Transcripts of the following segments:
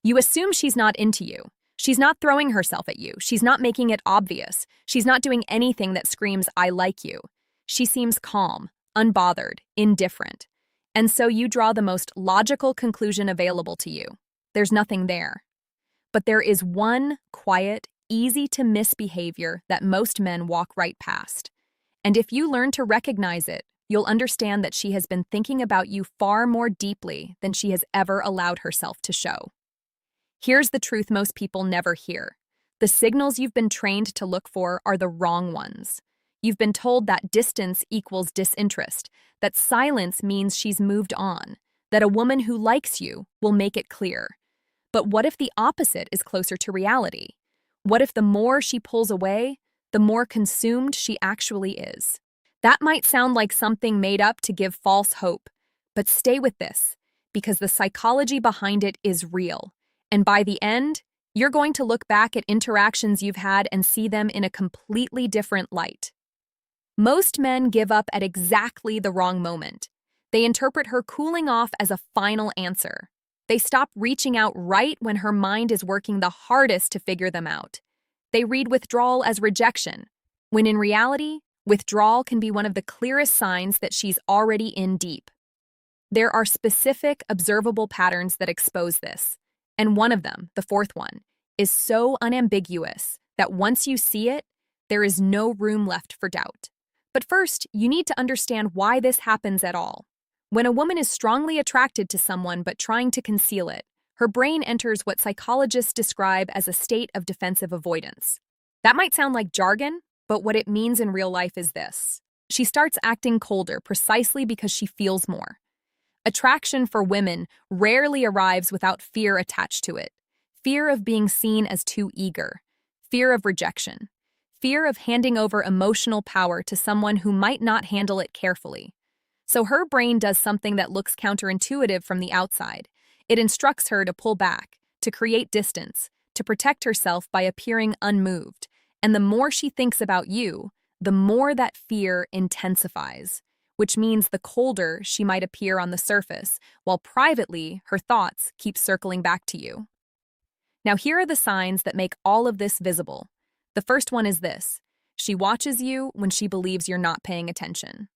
You assume she's not into you. She's not throwing herself at you. She's not making it obvious. She's not doing anything that screams, I like you. She seems calm, unbothered, indifferent. And so you draw the most logical conclusion available to you. There's nothing there. But there is one quiet, easy to miss behavior that most men walk right past. And if you learn to recognize it, you'll understand that she has been thinking about you far more deeply than she has ever allowed herself to show. Here's the truth most people never hear. The signals you've been trained to look for are the wrong ones. You've been told that distance equals disinterest, that silence means she's moved on, that a woman who likes you will make it clear. But what if the opposite is closer to reality? What if the more she pulls away, the more consumed she actually is? That might sound like something made up to give false hope, but stay with this, because the psychology behind it is real. And by the end, you're going to look back at interactions you've had and see them in a completely different light. Most men give up at exactly the wrong moment. They interpret her cooling off as a final answer. They stop reaching out right when her mind is working the hardest to figure them out. They read withdrawal as rejection, when in reality, withdrawal can be one of the clearest signs that she's already in deep. There are specific, observable patterns that expose this. And one of them, the fourth one, is so unambiguous that once you see it, there is no room left for doubt. But first, you need to understand why this happens at all. When a woman is strongly attracted to someone but trying to conceal it, her brain enters what psychologists describe as a state of defensive avoidance. That might sound like jargon, but what it means in real life is this. She starts acting colder precisely because she feels more. Attraction for women rarely arrives without fear attached to it. Fear of being seen as too eager. Fear of rejection. Fear of handing over emotional power to someone who might not handle it carefully. So her brain does something that looks counterintuitive from the outside. It instructs her to pull back, to create distance, to protect herself by appearing unmoved. And the more she thinks about you, the more that fear intensifies, which means the colder she might appear on the surface, while privately her thoughts keep circling back to you. Now here are the signs that make all of this visible. The first one is this: she watches you when she believes you're not paying attention.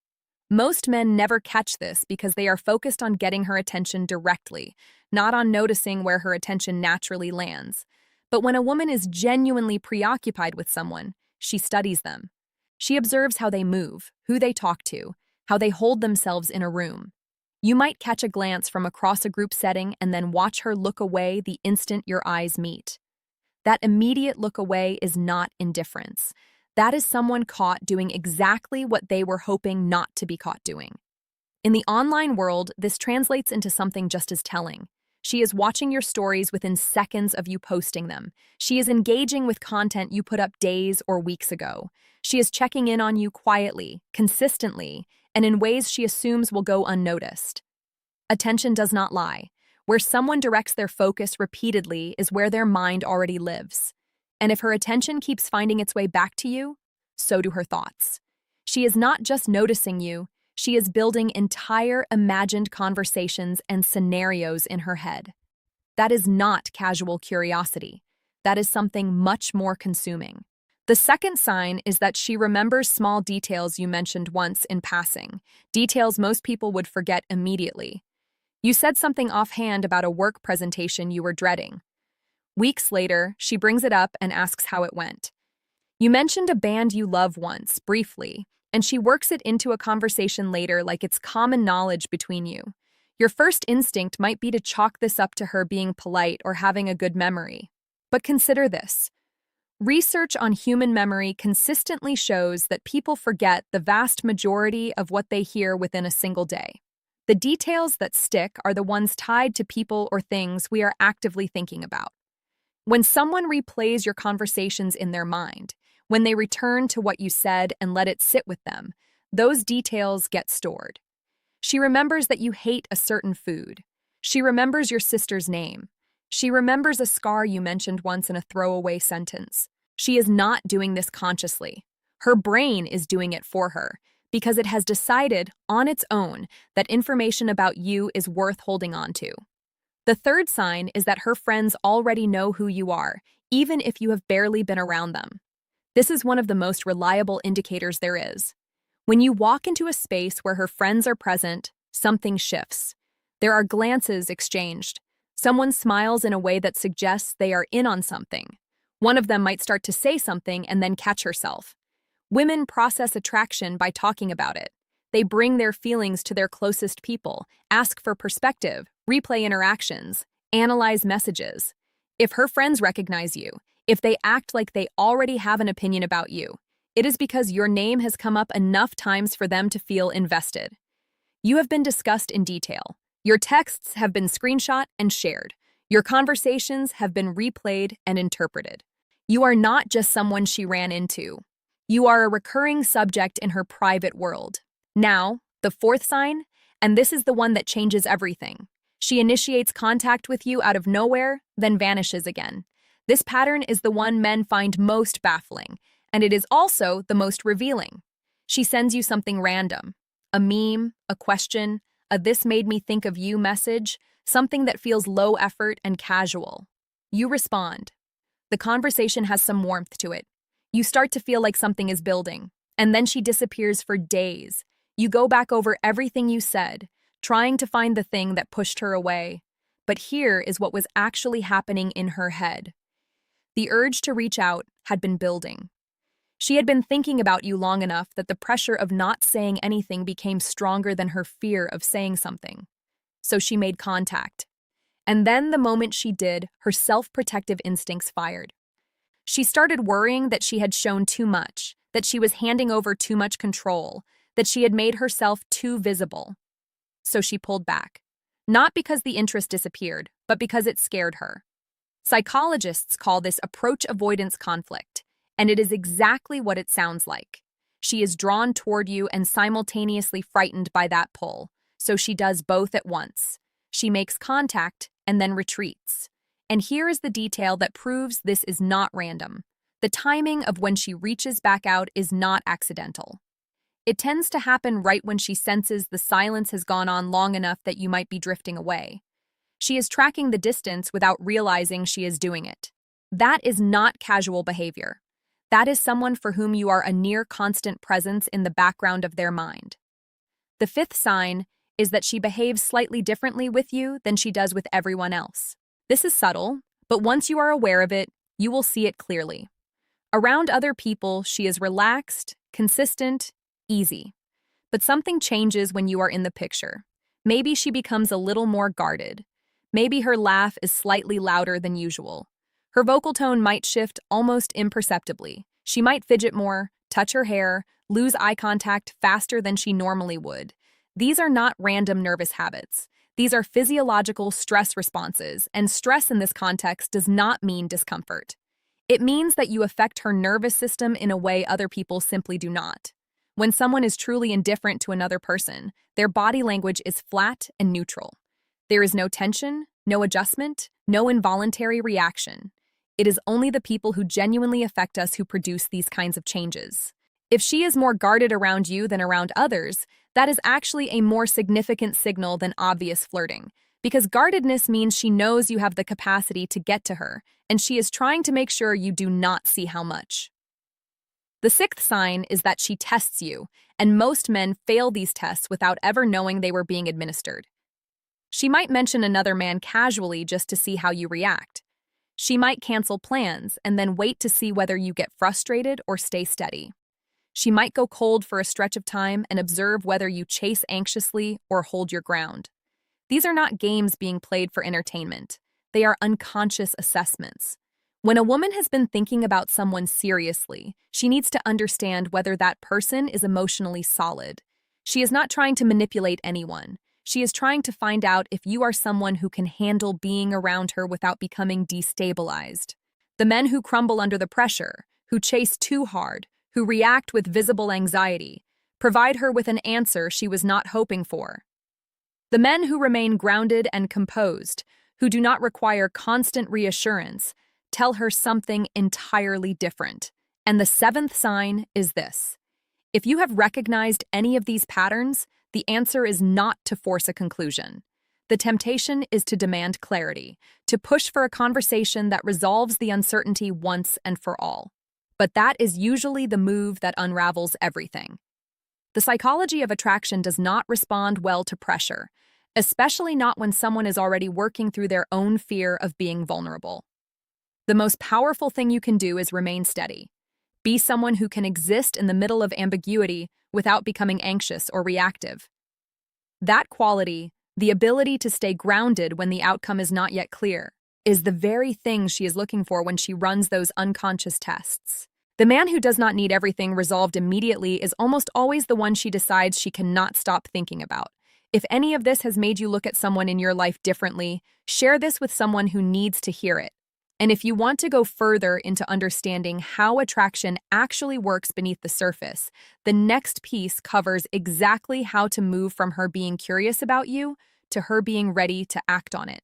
Most men never catch this because they are focused on getting her attention directly, not on noticing where her attention naturally lands. But when a woman is genuinely preoccupied with someone, she studies them. She observes how they move, who they talk to, how they hold themselves in a room. You might catch a glance from across a group setting and then watch her look away the instant your eyes meet. That immediate look away is not indifference. That is someone caught doing exactly what they were hoping not to be caught doing. In the online world, this translates into something just as telling. She is watching your stories within seconds of you posting them. She is engaging with content you put up days or weeks ago. She is checking in on you quietly, consistently, and in ways she assumes will go unnoticed. Attention does not lie. Where someone directs their focus repeatedly is where their mind already lives. And if her attention keeps finding its way back to you, so do her thoughts. She is not just noticing you, she is building entire imagined conversations and scenarios in her head. That is not casual curiosity. That is something much more consuming. The second sign is that she remembers small details you mentioned once in passing, details most people would forget immediately. You said something offhand about a work presentation you were dreading. Weeks later, she brings it up and asks how it went. You mentioned a band you love once, briefly, and she works it into a conversation later like it's common knowledge between you. Your first instinct might be to chalk this up to her being polite or having a good memory. But consider this. Research on human memory consistently shows that people forget the vast majority of what they hear within a single day. The details that stick are the ones tied to people or things we are actively thinking about. When someone replays your conversations in their mind, when they return to what you said and let it sit with them, those details get stored. She remembers that you hate a certain food. She remembers your sister's name. She remembers a scar you mentioned once in a throwaway sentence. She is not doing this consciously. Her brain is doing it for her because it has decided on its own that information about you is worth holding on to. The third sign is that her friends already know who you are, even if you have barely been around them. This is one of the most reliable indicators there is. When you walk into a space where her friends are present, something shifts. There are glances exchanged. Someone smiles in a way that suggests they are in on something. One of them might start to say something and then catch herself. Women process attraction by talking about it. They bring their feelings to their closest people, ask for perspective, replay interactions, analyze messages. If her friends recognize you, if they act like they already have an opinion about you, it is because your name has come up enough times for them to feel invested. You have been discussed in detail. Your texts have been screenshot and shared. Your conversations have been replayed and interpreted. You are not just someone she ran into. You are a recurring subject in her private world. Now, the fourth sign, and this is the one that changes everything. She initiates contact with you out of nowhere, then vanishes again. This pattern is the one men find most baffling, and it is also the most revealing. She sends you something random, a meme, a question, a "this made me think of you" message, something that feels low effort and casual. You respond. The conversation has some warmth to it. You start to feel like something is building, and then she disappears for days. You go back over everything you said, trying to find the thing that pushed her away. But here is what was actually happening in her head. The urge to reach out had been building. She had been thinking about you long enough that the pressure of not saying anything became stronger than her fear of saying something. So she made contact. And then the moment she did, her self-protective instincts fired. She started worrying that she had shown too much, that she was handing over too much control, that she had made herself too visible. So she pulled back. Not because the interest disappeared, but because it scared her. Psychologists call this approach avoidance conflict, and it is exactly what it sounds like. She is drawn toward you and simultaneously frightened by that pull, so she does both at once. She makes contact and then retreats. And here is the detail that proves this is not random. The timing of when she reaches back out is not accidental. It tends to happen right when she senses the silence has gone on long enough that you might be drifting away. She is tracking the distance without realizing she is doing it. That is not casual behavior. That is someone for whom you are a near constant presence in the background of their mind. The fifth sign is that she behaves slightly differently with you than she does with everyone else. This is subtle, but once you are aware of it, you will see it clearly. Around other people, she is relaxed, consistent, easy. But something changes when you are in the picture. Maybe she becomes a little more guarded. Maybe her laugh is slightly louder than usual. Her vocal tone might shift almost imperceptibly. She might fidget more, touch her hair, lose eye contact faster than she normally would. These are not random nervous habits. These are physiological stress responses, and stress in this context does not mean discomfort. It means that you affect her nervous system in a way other people simply do not. When someone is truly indifferent to another person, their body language is flat and neutral. There is no tension, no adjustment, no involuntary reaction. It is only the people who genuinely affect us who produce these kinds of changes. If she is more guarded around you than around others, that is actually a more significant signal than obvious flirting, because guardedness means she knows you have the capacity to get to her, and she is trying to make sure you do not see how much. The sixth sign is that she tests you, and most men fail these tests without ever knowing they were being administered. She might mention another man casually just to see how you react. She might cancel plans and then wait to see whether you get frustrated or stay steady. She might go cold for a stretch of time and observe whether you chase anxiously or hold your ground. These are not games being played for entertainment. They are unconscious assessments. When a woman has been thinking about someone seriously, she needs to understand whether that person is emotionally solid. She is not trying to manipulate anyone. She is trying to find out if you are someone who can handle being around her without becoming destabilized. The men who crumble under the pressure, who chase too hard, who react with visible anxiety, provide her with an answer she was not hoping for. The men who remain grounded and composed, who do not require constant reassurance, tell her something entirely different. And the seventh sign is this. If you have recognized any of these patterns, the answer is not to force a conclusion. The temptation is to demand clarity, to push for a conversation that resolves the uncertainty once and for all. But that is usually the move that unravels everything. The psychology of attraction does not respond well to pressure, especially not when someone is already working through their own fear of being vulnerable. The most powerful thing you can do is remain steady. Be someone who can exist in the middle of ambiguity without becoming anxious or reactive. That quality, the ability to stay grounded when the outcome is not yet clear, is the very thing she is looking for when she runs those unconscious tests. The man who does not need everything resolved immediately is almost always the one she decides she cannot stop thinking about. If any of this has made you look at someone in your life differently, share this with someone who needs to hear it. And if you want to go further into understanding how attraction actually works beneath the surface, the next piece covers exactly how to move from her being curious about you to her being ready to act on it.